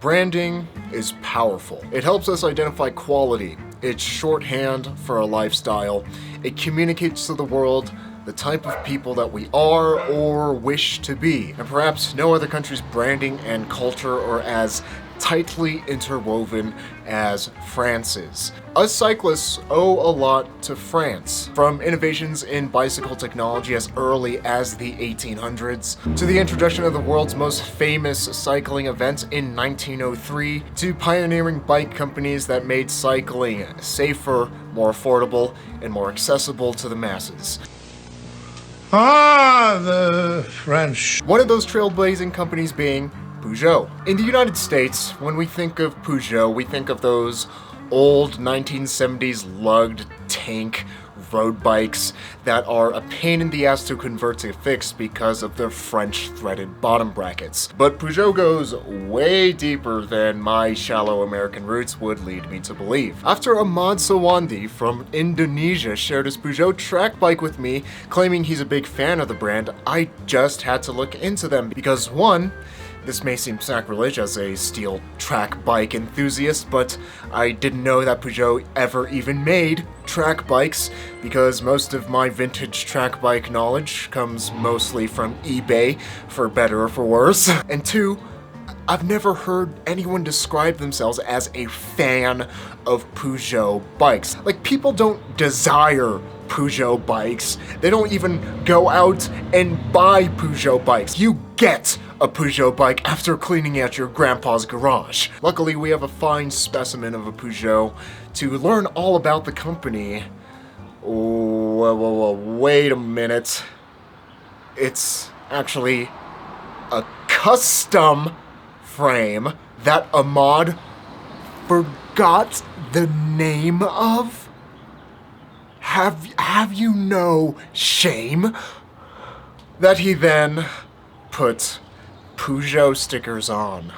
Branding is powerful. It helps us identify quality. It's shorthand for a lifestyle. It communicates to the world the type of people that we are or wish to be. And perhaps no other country's branding and culture are as tightly interwoven as France's. Us cyclists owe a lot to France, from innovations in bicycle technology as early as the 1800s, to the introduction of the world's most famous cycling event in 1903, to pioneering bike companies that made cycling safer, more affordable, and more accessible to the masses. Ah, the French. One of those trailblazing companies being Pujo. In the United States, when we think of Pujo, we think of those old 1970s lugged tank road bikes that are a pain in the ass to convert to fix because of their French threaded bottom brackets. But Pujo goes way deeper than my shallow American roots would lead me to believe. After Ahmad Sawandi from Indonesia shared his Pujo track bike with me, claiming he's a big fan of the brand, I just had to look into them because one, this may seem sacrilege as a steel track bike enthusiast, but I didn't know that Peugeot ever even made track bikes, because most of my vintage track bike knowledge comes mostly from eBay, for better or for worse. And two, I've never heard anyone describe themselves as a fan of Pujo bikes. Like, people don't desire Pujo bikes. They don't even go out and buy Pujo bikes. You get a Pujo bike after cleaning out your grandpa's garage. Luckily, we have a fine specimen of a Pujo to learn all about the company. Wait a minute. It's actually a custom frame that Ahmad forgot the name of? Have you no shame? That he then put Pujo stickers on.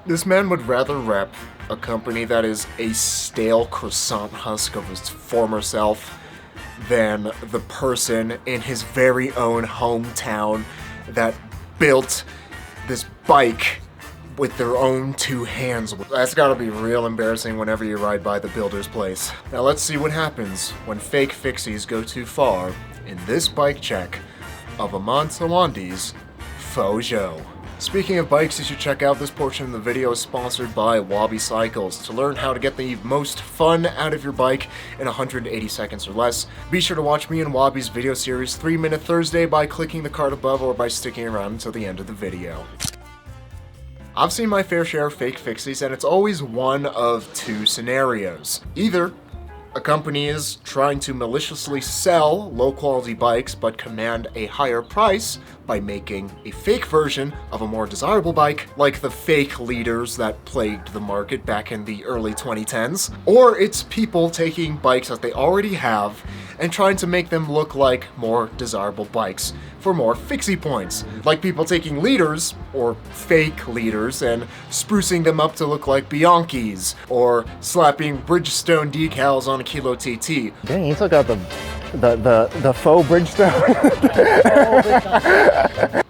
This man would rather rep a company that is a stale croissant husk of his former self than the person in his very own hometown that built this bike with their own two hands. That's gotta be real embarrassing whenever you ride by the builder's place. Now let's see what happens when fake Fixies go too far in this bike check of Ahmad Sawandi's Pujo. Speaking of bikes, you should check out this portion of the video sponsored by Wabi Cycles to learn how to get the most fun out of your bike in 180 seconds or less. Be sure to watch me and Wabi's video series 3 Minute Thursday by clicking the card above or by sticking around until the end of the video. I've seen my fair share of fake Fixies, and it's always one of two scenarios. Either a company is trying to maliciously sell low-quality bikes but command a higher price by making a fake version of a more desirable bike, like the fake leaders that plagued the market back in the early 2010s. Or it's people taking bikes that they already have and trying to make them look like more desirable bikes for more fixie points. Like people taking leaders, or fake leaders, and sprucing them up to look like Bianchis, or slapping Bridgestone decals on a Kilo TT. Dang, you took out the faux Bridgestone.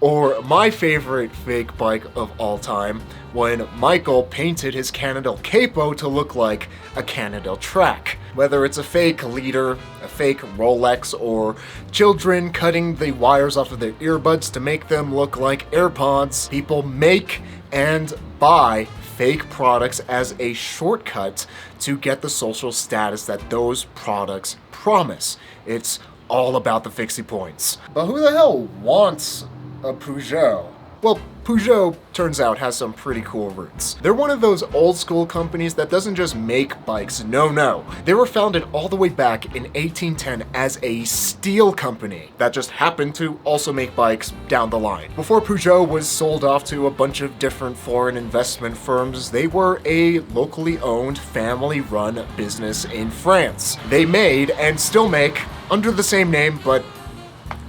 Or my favorite fake bike of all time, when Michael painted his Cannondale capo to look like a Cannondale track. Whether it's a fake leader, a fake Rolex, or children cutting the wires off of their earbuds to make them look like AirPods, people make and buy fake products as a shortcut to get the social status that those products promise. It's all about the fixie points. But who the hell wants a Pujo? Well, Pujo, turns out, has some pretty cool roots. They're one of those old school companies that doesn't just make bikes, no. They were founded all the way back in 1810 as a steel company that just happened to also make bikes down the line. Before Pujo was sold off to a bunch of different foreign investment firms, they were a locally owned, family-run business in France. They made, and still make, under the same name, but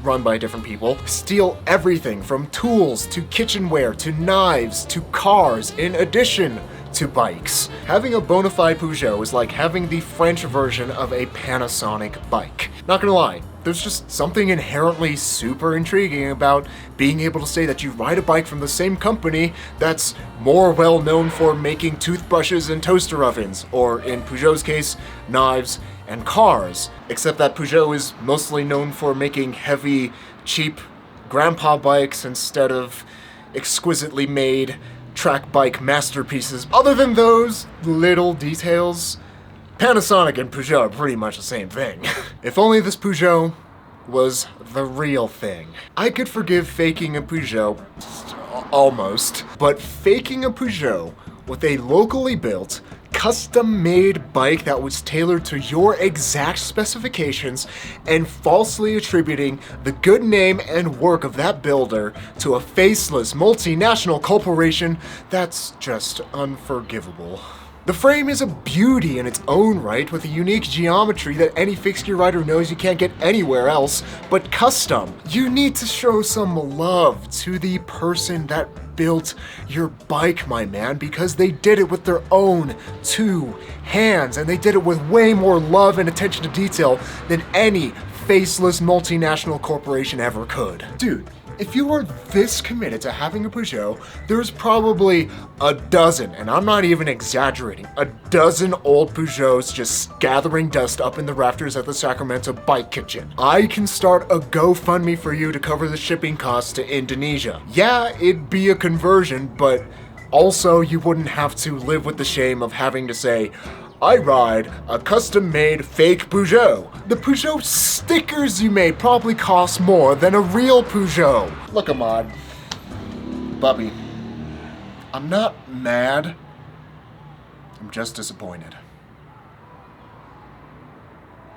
run by different people, steal everything from tools to kitchenware to knives to cars, in addition to bikes. Having a bona fide Pujo is like having the French version of a Panasonic bike. Not gonna lie, There's just something inherently super intriguing about being able to say that you ride a bike from the same company that's more well known for making toothbrushes and toaster ovens, or in Peugeot's case, knives and cars. Except that Pujo is mostly known for making heavy, cheap grandpa bikes instead of exquisitely made track bike masterpieces. Other than those little details, Panasonic and Peugeot are pretty much the same thing. If only this Pujo was the real thing. I could forgive faking a Peugeot, almost, but faking a Peugeot with a locally built, custom-made bike that was tailored to your exact specifications and falsely attributing the good name and work of that builder to a faceless multinational corporation, that's just unforgivable. The frame is a beauty in its own right, with a unique geometry that any fixed gear rider knows you can't get anywhere else but custom. You need to show some love to the person that built your bike, my man, because they did it with their own 2 hands, and they did it with way more love and attention to detail than any faceless multinational corporation ever could. Dude, if you are this committed to having a Peugeot, there's probably a dozen, and I'm not even exaggerating, a dozen old Peugeots just gathering dust up in the rafters at the Sacramento Bike Kitchen. I can start a GoFundMe for you to cover the shipping costs to Indonesia. Yeah, it'd be a conversion, but also you wouldn't have to live with the shame of having to say, I ride a custom-made fake Pujo. The Pujo stickers you made probably cost more than a real Pujo. Look, Ahmad. Bubby. I'm not mad. I'm just disappointed.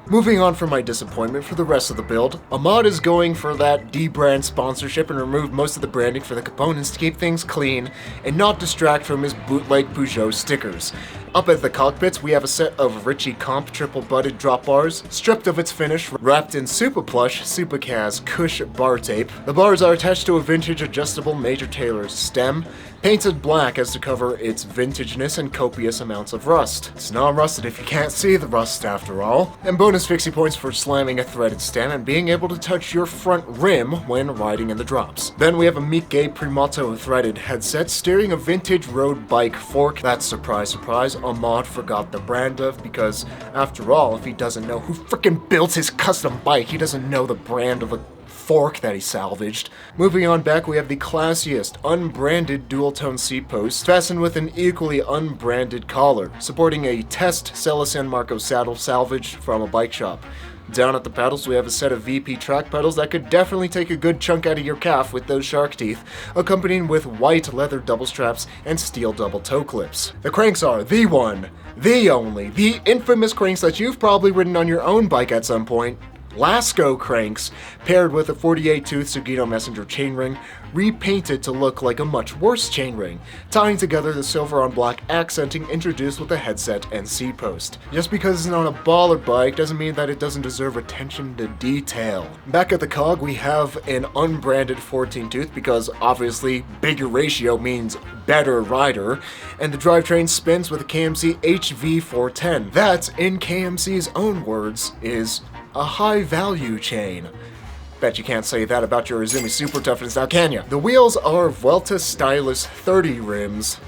Moving on from my disappointment for the rest of the build, Ahmad is going for that D-brand sponsorship and remove most of the branding for the components to keep things clean and not distract from his bootleg Pujo stickers. Up at the cockpits, we have a set of Ritchie Comp triple-butted drop bars, stripped of its finish, wrapped in Super Plush Supercaz Cush bar tape. The bars are attached to a vintage adjustable Major Taylor stem, painted black as to cover its vintageness and copious amounts of rust. It's not rusted if you can't see the rust after all. And bonus fixie points for slamming a threaded stem and being able to touch your front rim when riding in the drops. Then we have a Mikke Primato threaded headset steering a vintage road bike fork that, surprise surprise, Ahmad forgot the brand of, because after all, if he doesn't know who frickin' built his custom bike, he doesn't know the brand of the fork that he salvaged. Moving on back, we have the classiest unbranded dual-tone seat post fastened with an equally unbranded collar, supporting a test Sella San Marco saddle salvaged from a bike shop. Down at the pedals, we have a set of VP track pedals that could definitely take a good chunk out of your calf with those shark teeth, accompanied with white leather double straps and steel double toe clips. The cranks are the one, the only, the infamous cranks that you've probably ridden on your own bike at some point. Lasco cranks, paired with a 48-tooth Sugino Messenger chainring, repainted to look like a much worse chainring, tying together the silver on black accenting introduced with the headset and seat post. Just because it's not a baller bike doesn't mean that it doesn't deserve attention to detail. Back at the cog, we have an unbranded 14-tooth because obviously bigger ratio means better rider, and the drivetrain spins with a KMC HV410. That, in KMC's own words, is a high-value chain. Bet you can't say that about your Izumi Super Toughness now, can ya? The wheels are Vuelta Stylus 30 rims.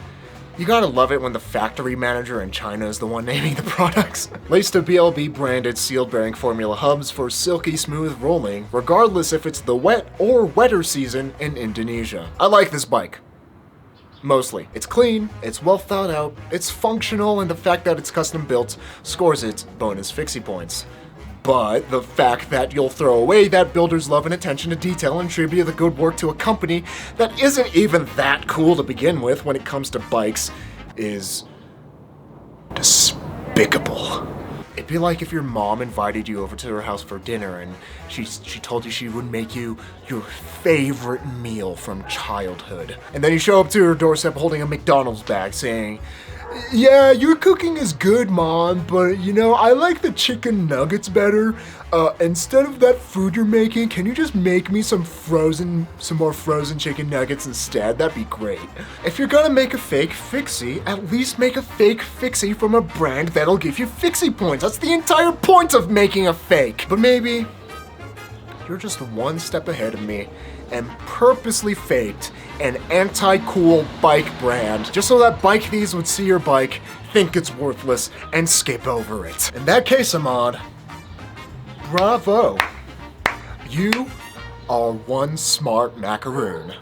You gotta love it when the factory manager in China is the one naming the products. Laced to BLB branded sealed bearing formula hubs for silky smooth rolling, regardless if it's the wet or wetter season in Indonesia. I like this bike. Mostly. It's clean, it's well thought out, it's functional, and the fact that it's custom built scores its bonus fixie points. But the fact that you'll throw away that builder's love and attention to detail and tribute the good work to a company that isn't even that cool to begin with when it comes to bikes is despicable. It'd be like if your mom invited you over to her house for dinner and she told you she would make you your favorite meal from childhood. And then you show up to her doorstep holding a McDonald's bag saying, "Yeah, your cooking is good, Mom, but you know, I like the chicken nuggets better. Instead of that food you're making, can you just make me some more frozen chicken nuggets instead? That'd be great." If you're gonna make a fake fixie, at least make a fake fixie from a brand that'll give you fixie points. That's the entire point of making a fake. But maybe you're just one step ahead of me and purposely faked an anti-cool bike brand just so that bike thieves would see your bike, think it's worthless, and skip over it. In that case, Ahmad, bravo. You are one smart macaroon.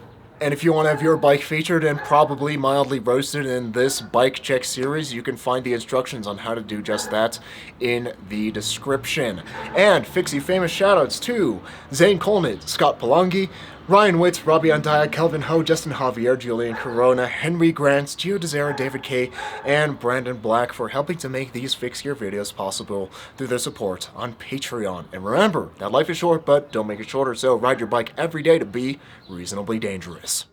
And if you want to have your bike featured and probably mildly roasted in this bike check series, you can find the instructions on how to do just that in the description. And Fixie famous shoutouts to Zane Colnett, Scott Palangi, Ryan Witt, Robbie Andaya, Kelvin Ho, Justin Javier, Julian Corona, Henry Grants, Gio DeZera, David K, and Brandon Black for helping to make these Fix Gear videos possible through their support on Patreon. And remember that life is short, but don't make it shorter, so ride your bike every day to be reasonably dangerous.